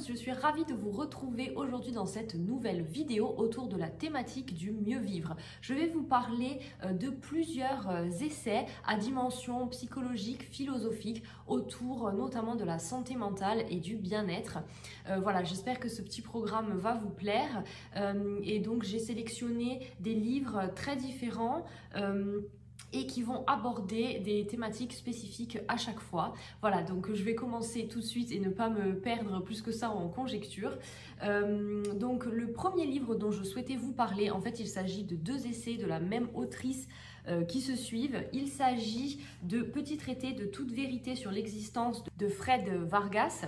tous, je suis ravie de vous retrouver aujourd'hui dans cette nouvelle vidéo autour de la thématique du mieux vivre. Je vais vous parler de plusieurs essais à dimension psychologique, philosophique autour notamment de la santé mentale et du bien-être. Voilà, j'espère que ce petit programme va vous plaire et donc j'ai sélectionné des livres très différents et qui vont aborder des thématiques spécifiques à chaque fois. Voilà, donc je vais commencer tout de suite et ne pas me perdre plus que ça en conjecture. Donc le premier livre dont je souhaitais vous parler, en fait il s'agit de deux essais de la même autrice qui se suivent. Il s'agit de Petit traité de toute vérité sur l'existence de Fred Vargas,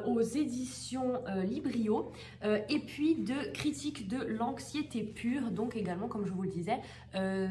aux éditions Librio, et puis de Critique de l'anxiété pure, donc également comme je vous le disais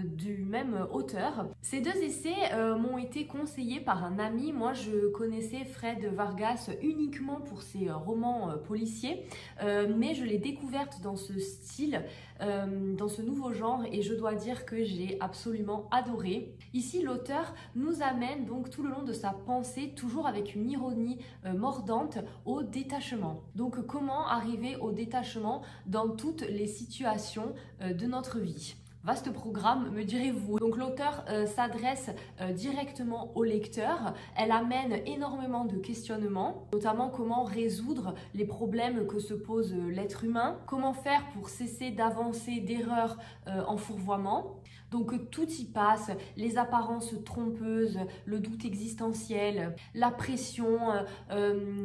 du même auteur. Ces deux essais m'ont été conseillés par un ami. Moi je connaissais Fred Vargas uniquement pour ses romans policiers, mais je l'ai découverte dans ce style, dans ce nouveau genre, et je dois dire que j'ai absolument adoré. Ici l'auteur nous amène donc tout le long de sa pensée, toujours avec une ironie mordante, au détachement. Donc comment arriver au détachement dans toutes les situations de notre vie? Vaste programme, me direz-vous. Donc l'auteur s'adresse directement au lecteur. Elle amène énormément de questionnements, notamment comment résoudre les problèmes que se pose l'être humain, comment faire pour cesser d'avancer d'erreurs en fourvoiement. Donc tout y passe, les apparences trompeuses, le doute existentiel, la pression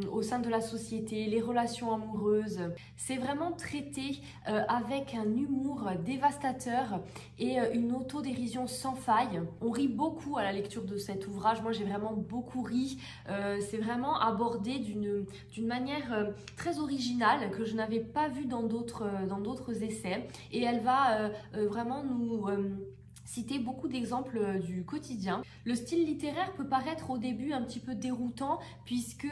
au sein de la société, les relations amoureuses. C'est vraiment traité avec un humour dévastateur et une autodérision sans faille. On rit beaucoup à la lecture de cet ouvrage. Moi j'ai vraiment beaucoup ri. C'est vraiment abordé d'une manière très originale que je n'avais pas vue dans d'autres essais, et elle va vraiment nous citer beaucoup d'exemples du quotidien. Le style littéraire peut paraître au début un petit peu déroutant puisque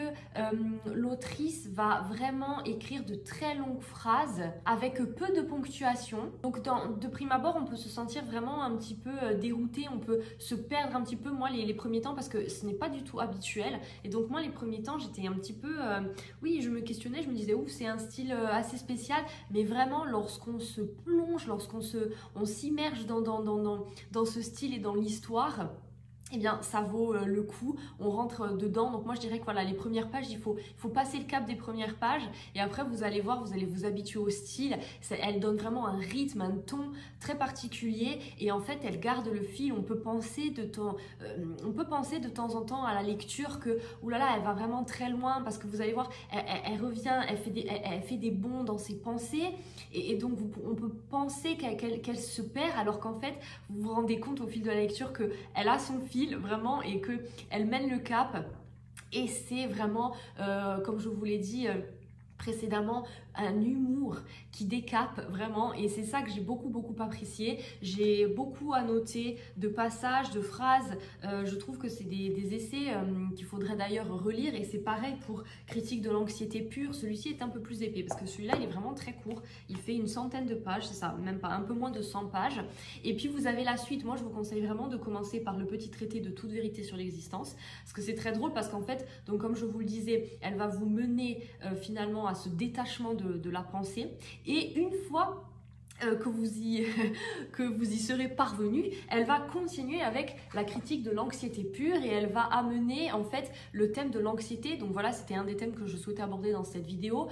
l'autrice va vraiment écrire de très longues phrases avec peu de ponctuation. Donc de prime abord on peut se sentir vraiment un petit peu dérouté, on peut se perdre un petit peu, moi les premiers temps, parce que ce n'est pas du tout habituel, et donc moi les premiers temps j'étais un petit peu, oui je me questionnais, je me disais ouf c'est un style assez spécial, mais vraiment lorsqu'on se plonge, lorsqu'on s'immerge dans ce style et dans l'histoire, eh bien ça vaut le coup, on rentre dedans. Donc moi je dirais que voilà, les premières pages, il faut passer le cap des premières pages, et après vous allez voir, vous allez vous habituer au style. Elle donne vraiment un rythme, un ton très particulier, et en fait elle garde le fil. On peut penser de temps en temps à la lecture que oulala, elle va vraiment très loin, parce que vous allez voir, elle revient, elle fait des bonds dans ses pensées, et donc on peut penser qu'elle se perd, alors qu'en fait vous vous rendez compte au fil de la lecture qu'elle a son fil vraiment, et qu'elle mène le cap. Et c'est vraiment, comme je vous l'ai dit précédemment, un humour qui décape vraiment, et c'est ça que j'ai beaucoup apprécié. J'ai beaucoup annoté de passages, de phrases. Je trouve que c'est des essais qu'il faudrait d'ailleurs relire, et c'est pareil pour Critique de l'anxiété pure. Celui-ci est un peu plus épais parce que celui-là il est vraiment très court, il fait une centaine de pages, c'est ça, même pas, un peu moins de 100 pages. Et puis vous avez la suite. Moi je vous conseille vraiment de commencer par le Petit traité de toute vérité sur l'existence, parce que c'est très drôle, parce qu'en fait, donc comme je vous le disais, elle va vous mener finalement à ce détachement de la pensée, et une fois que vous y serez parvenu, elle va continuer avec la critique de l'anxiété pure, et elle va amener en fait le thème de l'anxiété. Donc voilà, c'était un des thèmes que je souhaitais aborder dans cette vidéo.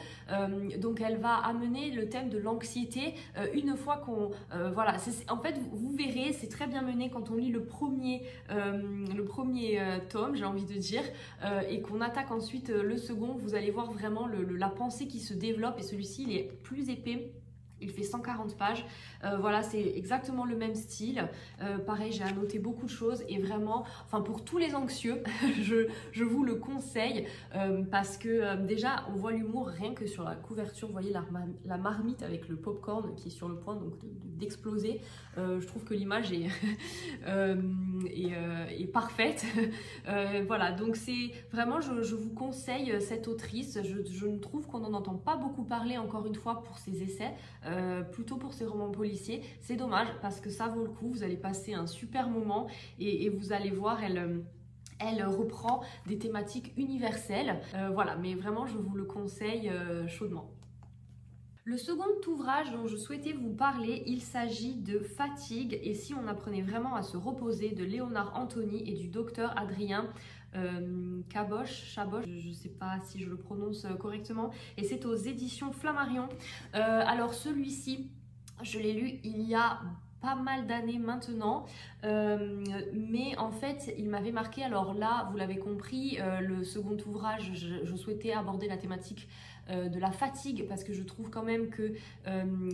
Donc elle va amener le thème de l'anxiété une fois qu'on voilà, en fait vous verrez, c'est très bien mené quand on lit le premier tome, j'ai envie de dire, et qu'on attaque ensuite le second. Vous allez voir vraiment la pensée qui se développe, et celui-ci il est plus épais. Il fait 140 pages, voilà, c'est exactement le même style. Pareil, j'ai annoté beaucoup de choses, et vraiment, enfin pour tous les anxieux, je vous le conseille, parce que déjà on voit l'humour rien que sur la couverture. Vous voyez la marmite avec le popcorn qui est sur le point donc d'exploser. Je trouve que l'image est parfaite. Voilà, donc c'est vraiment, je vous conseille cette autrice. Je trouve qu'on n'en entend pas beaucoup parler, encore une fois, pour ses essais. Plutôt pour ces romans policiers. C'est dommage, parce que ça vaut le coup, vous allez passer un super moment, et vous allez voir, Elle reprend des thématiques universelles. Voilà, mais vraiment, je vous le conseille chaudement. Le second ouvrage dont je souhaitais vous parler, il s'agit de Fatigue et si on apprenait vraiment à se reposer de Léonard Anthony et du docteur Adrien Chaboch, je ne sais pas si je le prononce correctement, et c'est aux éditions Flammarion. Alors celui-ci, je l'ai lu il y a pas mal d'années maintenant, mais en fait il m'avait marqué. Alors là, vous l'avez compris, le second ouvrage, je souhaitais aborder la thématique de la fatigue parce que je trouve quand même que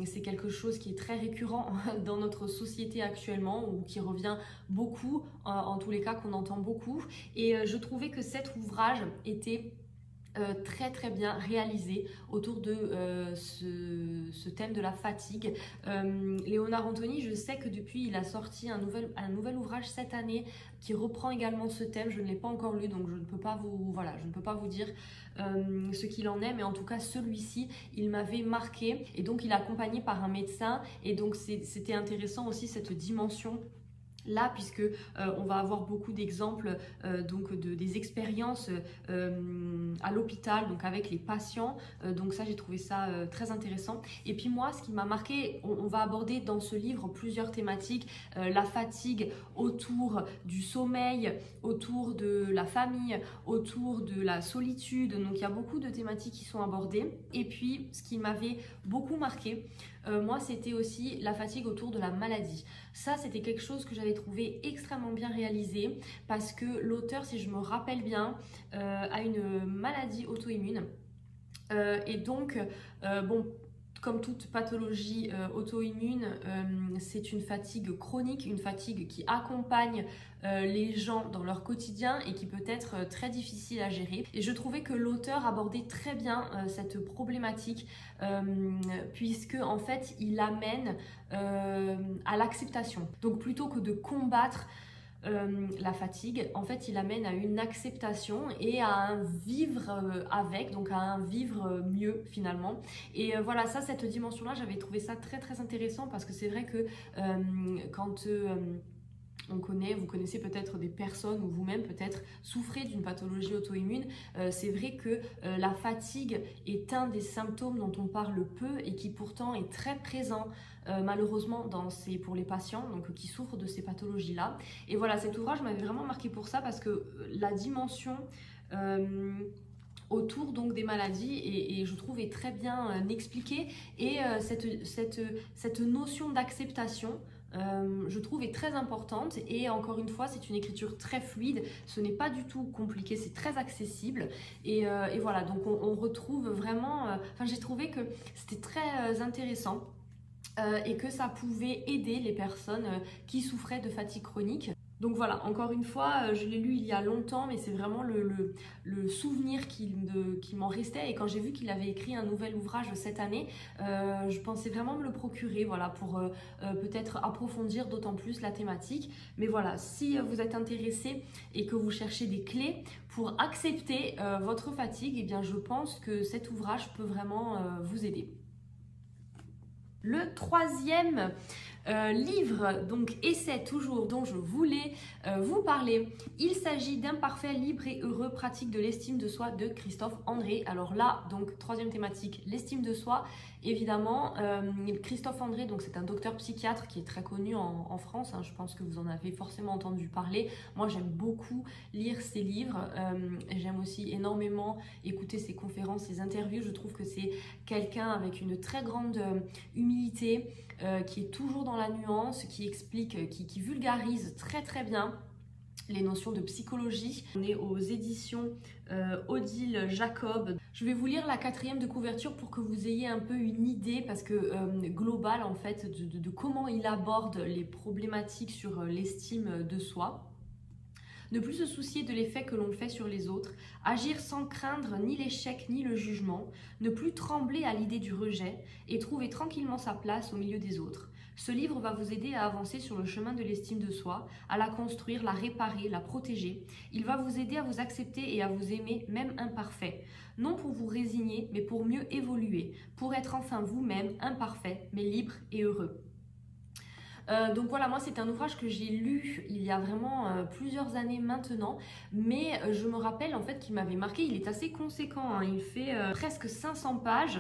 c'est quelque chose qui est très récurrent dans notre société actuellement ou qui revient beaucoup, en tous les cas qu'on entend beaucoup, et je trouvais que cet ouvrage était très bien réalisé autour de ce thème de la fatigue. Léonard Anthony, je sais que depuis il a sorti un nouvel ouvrage cette année qui reprend également ce thème. Je ne l'ai pas encore lu, donc je ne peux pas vous dire ce qu'il en est, mais en tout cas celui-ci il m'avait marqué, et donc il est accompagné par un médecin, et donc c'était intéressant aussi cette dimension là, puisque on va avoir beaucoup d'exemples donc des expériences à l'hôpital, donc avec les patients, donc ça j'ai trouvé ça très intéressant. Et puis moi, ce qui m'a marqué, on va aborder dans ce livre plusieurs thématiques, la fatigue autour du sommeil, autour de la famille, autour de la solitude, donc il y a beaucoup de thématiques qui sont abordées. Et puis ce qui m'avait beaucoup marqué, moi, c'était aussi la fatigue autour de la maladie. Ça, c'était quelque chose que j'avais trouvé extrêmement bien réalisé parce que l'auteur, si je me rappelle bien, a une maladie auto-immune. Et donc, bon, comme toute pathologie auto-immune, c'est une fatigue chronique, une fatigue qui accompagne les gens dans leur quotidien et qui peut être très difficile à gérer. Et je trouvais que l'auteur abordait très bien cette problématique puisque en fait il amène à l'acceptation. Donc plutôt que de combattre la fatigue, en fait il amène à une acceptation et à un vivre avec, donc à un vivre mieux finalement. Et voilà, ça, cette dimension là, j'avais trouvé ça très intéressant parce que c'est vrai que quand vous connaissez peut-être des personnes ou vous-même peut-être souffrez d'une pathologie auto-immune, c'est vrai que la fatigue est un des symptômes dont on parle peu et qui pourtant est très présent malheureusement pour les patients donc, qui souffrent de ces pathologies-là. Et voilà, cet ouvrage m'avait vraiment marqué pour ça parce que la dimension autour donc des maladies et je trouve est très bien expliquée, et cette notion d'acceptation je trouve est très importante. Et encore une fois, c'est une écriture très fluide, ce n'est pas du tout compliqué, c'est très accessible, et voilà, donc on retrouve vraiment, j'ai trouvé que c'était très intéressant et que ça pouvait aider les personnes qui souffraient de fatigue chronique. Donc voilà, encore une fois, je l'ai lu il y a longtemps, mais c'est vraiment le souvenir qui m'en restait. Et quand j'ai vu qu'il avait écrit un nouvel ouvrage cette année, je pensais vraiment me le procurer, voilà, pour peut-être approfondir d'autant plus la thématique. Mais voilà, si vous êtes intéressé et que vous cherchez des clés pour accepter votre fatigue, eh bien je pense que cet ouvrage peut vraiment vous aider. Le troisième livre, donc essai toujours, dont je voulais vous parler, il s'agit d'Imparfait, libre et heureux, pratique de l'estime de soi de Christophe André. Alors là, donc troisième thématique, l'estime de soi. Évidemment, Christophe André, donc c'est un docteur psychiatre qui est très connu en France, hein, je pense que vous en avez forcément entendu parler. Moi, j'aime beaucoup lire ses livres, j'aime aussi énormément écouter ses conférences, ses interviews. Je trouve que c'est quelqu'un avec une très grande humilité, qui est toujours dans la nuance, qui explique, qui vulgarise très bien les notions de psychologie. On est aux éditions Odile Jacob. Je vais vous lire la quatrième de couverture pour que vous ayez un peu une idée, parce que globale en fait, de comment il aborde les problématiques sur l'estime de soi. Ne plus se soucier de l'effet que l'on fait sur les autres, agir sans craindre ni l'échec ni le jugement, ne plus trembler à l'idée du rejet et trouver tranquillement sa place au milieu des autres. Ce livre va vous aider à avancer sur le chemin de l'estime de soi, à la construire, la réparer, la protéger. Il va vous aider à vous accepter et à vous aimer, même imparfait. Non pour vous résigner, mais pour mieux évoluer, pour être enfin vous-même, imparfait, mais libre et heureux. Donc voilà, moi c'est un ouvrage que j'ai lu il y a vraiment plusieurs années maintenant, mais je me rappelle en fait qu'il m'avait marqué. Il est assez conséquent, hein. Il fait presque 500 pages.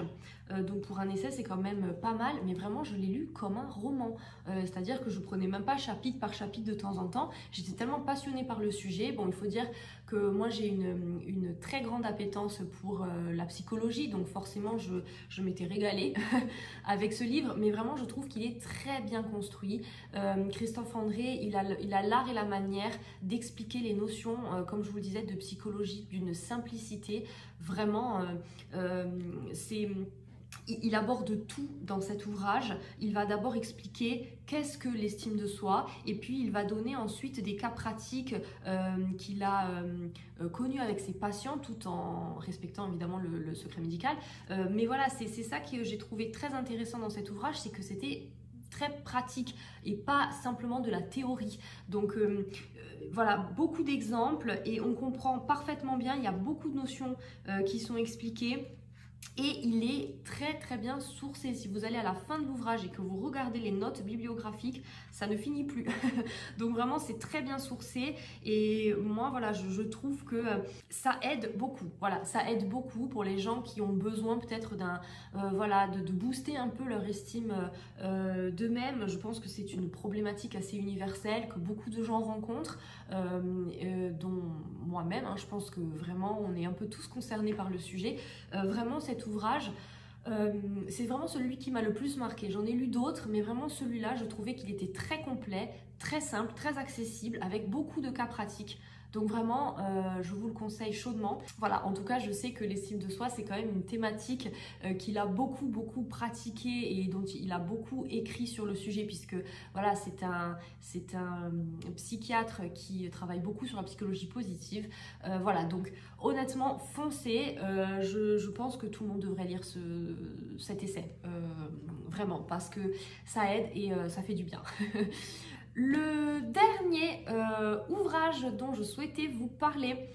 Donc pour un essai c'est quand même pas mal, mais vraiment je l'ai lu comme un roman, c'est-à-dire que je prenais même pas chapitre par chapitre de temps en temps. J'étais tellement passionnée par le sujet. Bon, il faut dire que moi j'ai une très grande appétence pour la psychologie, donc forcément je m'étais régalée avec ce livre, mais vraiment je trouve qu'il est très bien construit. Christophe André, il a l'art et la manière d'expliquer les notions, comme je vous le disais, de psychologie d'une simplicité. Vraiment, il aborde tout dans cet ouvrage. Il va d'abord expliquer qu'est-ce que l'estime de soi, et puis il va donner ensuite des cas pratiques qu'il a connus avec ses patients, tout en respectant évidemment le secret médical. Mais voilà, c'est ça que j'ai trouvé très intéressant dans cet ouvrage, c'est que c'était très pratique et pas simplement de la théorie. Donc voilà, beaucoup d'exemples et on comprend parfaitement bien. Il y a beaucoup de notions qui sont expliquées. Et il est très très bien sourcé. Si vous allez à la fin de l'ouvrage et que vous regardez les notes bibliographiques, ça ne finit plus. Donc vraiment c'est très bien sourcé, et moi voilà, je trouve que ça aide beaucoup. Voilà, ça aide beaucoup pour les gens qui ont besoin peut-être d'un voilà, de booster un peu leur estime d'eux-mêmes. Je pense que c'est une problématique assez universelle que beaucoup de gens rencontrent, dont moi-même, hein. Je pense que vraiment on est un peu tous concernés par le sujet. Vraiment cet ouvrage, c'est vraiment celui qui m'a le plus marqué. J'en ai lu d'autres, mais vraiment celui-là, je trouvais qu'il était très complet, très simple, très accessible, avec beaucoup de cas pratiques. Donc vraiment, je vous le conseille chaudement. Voilà, en tout cas, je sais que l'estime de soi, c'est quand même une thématique qu'il a beaucoup pratiquée et dont il a beaucoup écrit sur le sujet, puisque voilà, c'est un psychiatre qui travaille beaucoup sur la psychologie positive. Voilà, donc honnêtement, foncez. Je pense que tout le monde devrait lire cet essai, vraiment, parce que ça aide et ça fait du bien. Le dernier ouvrage dont je souhaitais vous parler,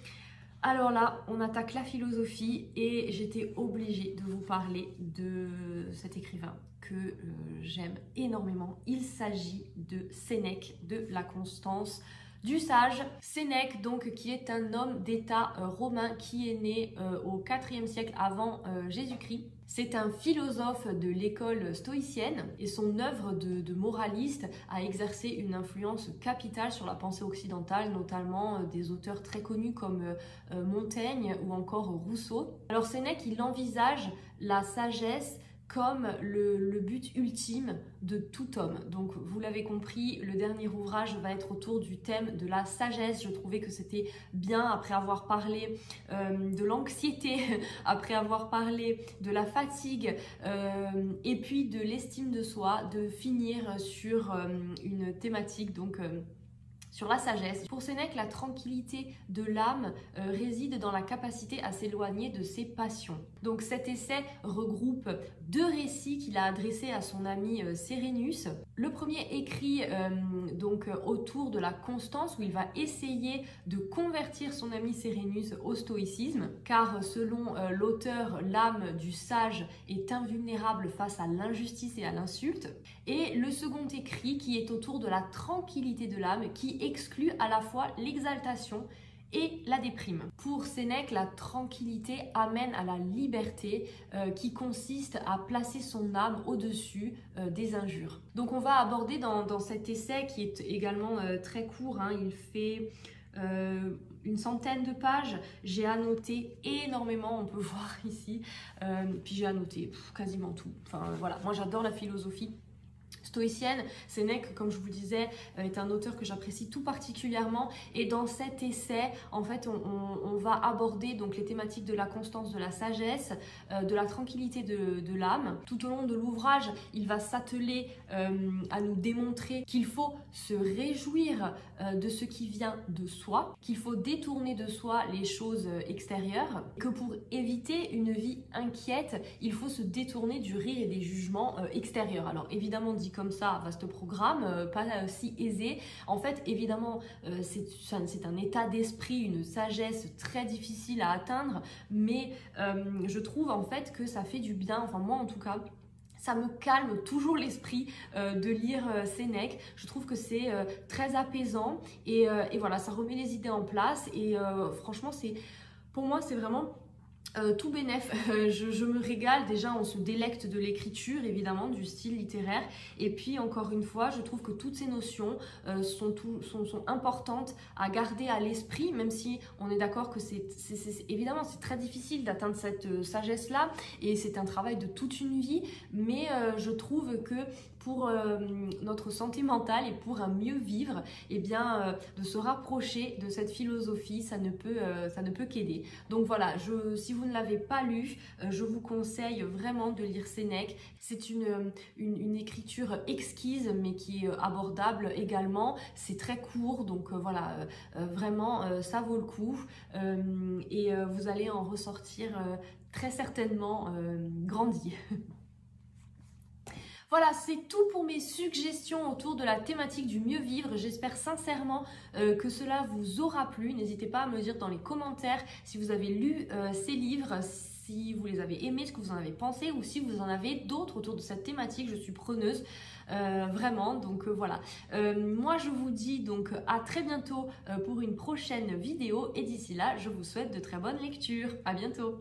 alors là, on attaque la philosophie et j'étais obligée de vous parler de cet écrivain que j'aime énormément. Il s'agit de Sénèque, de La Constance du sage. Sénèque, donc, qui est un homme d'État romain qui est né au IVe siècle avant Jésus-Christ. C'est un philosophe de l'école stoïcienne et son œuvre de moraliste a exercé une influence capitale sur la pensée occidentale, notamment des auteurs très connus comme Montaigne ou encore Rousseau. Alors Sénèque, il envisage la sagesse comme le but ultime de tout homme. Donc vous l'avez compris, le dernier ouvrage va être autour du thème de la sagesse. Je trouvais que c'était bien, après avoir parlé de l'anxiété, après avoir parlé de la fatigue et puis de l'estime de soi, de finir sur une thématique donc sur la sagesse. Pour Sénèque, la tranquillité de l'âme réside dans la capacité à s'éloigner de ses passions. Donc cet essai regroupe deux récits qu'il a adressés à son ami Sérénus. Le premier écrit donc autour de la constance, où il va essayer de convertir son ami Sérénus au stoïcisme, car selon l'auteur, l'âme du sage est invulnérable face à l'injustice et à l'insulte. Et le second écrit qui est autour de la tranquillité de l'âme, qui exclut à la fois l'exaltation et la déprime. Pour Sénèque, la tranquillité amène à la liberté qui consiste à placer son âme au-dessus des injures. Donc on va aborder dans cet essai, qui est également très court, hein, il fait une centaine de pages. J'ai annoté énormément, on peut voir ici, puis j'ai annoté quasiment tout. Enfin voilà, moi j'adore la philosophie stoïcienne. Sénèque, comme je vous disais, est un auteur que j'apprécie tout particulièrement, et dans cet essai, en fait, on va aborder donc les thématiques de la constance, de la sagesse, de la tranquillité de l'âme. Tout au long de l'ouvrage, il va s'atteler à nous démontrer qu'il faut se réjouir de ce qui vient de soi, qu'il faut détourner de soi les choses extérieures, que pour éviter une vie inquiète, il faut se détourner du rire et des jugements extérieurs. Alors évidemment, dit comme ça, vaste programme, pas si aisé. En fait, évidemment, c'est un état d'esprit, une sagesse très difficile à atteindre, mais je trouve en fait que ça fait du bien, enfin moi en tout cas, Ça me calme toujours l'esprit de lire Sénèque. Je trouve que c'est très apaisant et voilà, ça remet les idées en place et franchement, pour moi, c'est vraiment tout bénef. Je me régale. Déjà, on se délecte de l'écriture, évidemment, du style littéraire. Et puis, encore une fois, je trouve que toutes ces notions sont importantes à garder à l'esprit, même si on est d'accord que évidemment, c'est très difficile d'atteindre cette sagesse-là. Et c'est un travail de toute une vie. Mais je trouve que pour notre santé mentale et pour un mieux vivre, eh bien, de se rapprocher de cette philosophie, ça ne peut qu'aider. Donc voilà, si vous ne l'avez pas lu, je vous conseille vraiment de lire Sénèque. C'est une écriture exquise, mais qui est abordable également. C'est très court, donc voilà, vraiment, ça vaut le coup. Et vous allez en ressortir très certainement grandi. Voilà, c'est tout pour mes suggestions autour de la thématique du mieux vivre. J'espère sincèrement que cela vous aura plu. N'hésitez pas à me dire dans les commentaires si vous avez lu ces livres, si vous les avez aimés, ce que vous en avez pensé ou si vous en avez d'autres autour de cette thématique. Je suis preneuse. Vraiment, donc voilà. Moi, je vous dis donc à très bientôt pour une prochaine vidéo et d'ici là, je vous souhaite de très bonnes lectures. À bientôt.